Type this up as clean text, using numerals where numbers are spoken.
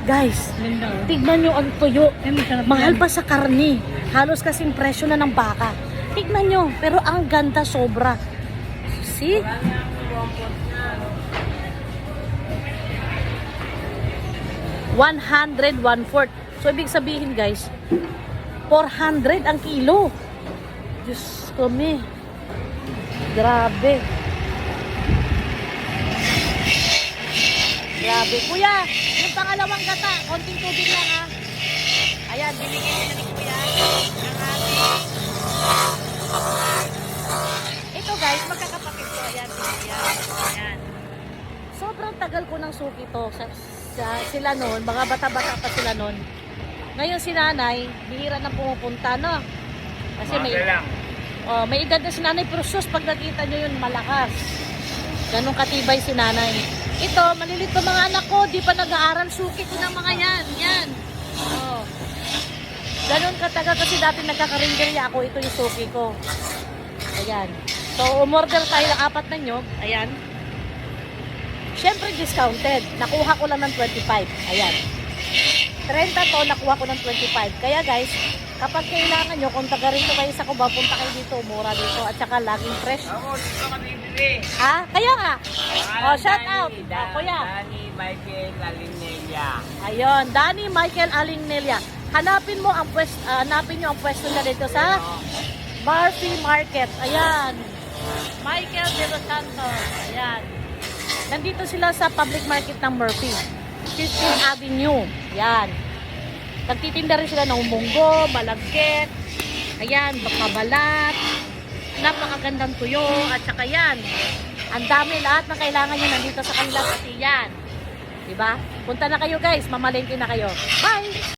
Guys, tignan nyo ang tuyo. Mahal pa sa karne. Halos kasing presyo na ng baka. Tignan nyo, pero ang ganda sobra. See? $100, 1/4. So, ibig sabihin guys, 400 ang kilo. Diyos ko me. Grabe. Grabe. Kuya, yung pangalawang gata, konting tubig lang ha. Ayan, binigyan na ni Kuya. Ito guys, magkakapatid ko. Ayan, binigyan. Ayan. Sobrang tagal ko ng suki to. Sila noon, mga bata-bata pa sila noon. Ngayon si nanay, bihira na pumupunta, no? Kasi may edad na si nanay, pero sus, pag nakita nyo yun, malakas. Ganong katibay si nanay. Ito, malilit pa mga anak ko, di pa nag-aaral, suki ko ng mga yan. Yan. Oh. Ganon katagal kasi dati nagkakarinderya ako, ito yung suki ko. Ayan. So, umorder tayo ng 4 na nyog. Ayan. Siyempre, discounted. Nakuha ko lang ng 25. Ayan. 30 to, nakuha ko ng 25. Kaya guys, kapag kailangan nyo, kung taga rito kayo sa Cubao, punta kayo dito, mura dito, at saka laging fresh. Ako, dito ka bibili. Ha? Kaya nga. Oh, shout out. Kuya. Danny Michael Alinella. Ayun, Danny Michael Alinella. Hanapin mo ang pwesto, hanapin nyo ang pwesto na dito sa Murphy Market. Ayan. Michael De Los Santos. Ayan. Nandito sila sa public market ng Murphy. 15th Avenue. Ayan. Nagtitinda rin sila ng munggo, malagkit. Ayan, bakabalat. Napakagandang tuyo. At saka yan. Ang dami, lahat ng kailangan nyo nandito sa kanila. Kasi yan. Diba? Punta na kayo guys. Mamalengke na kayo. Bye!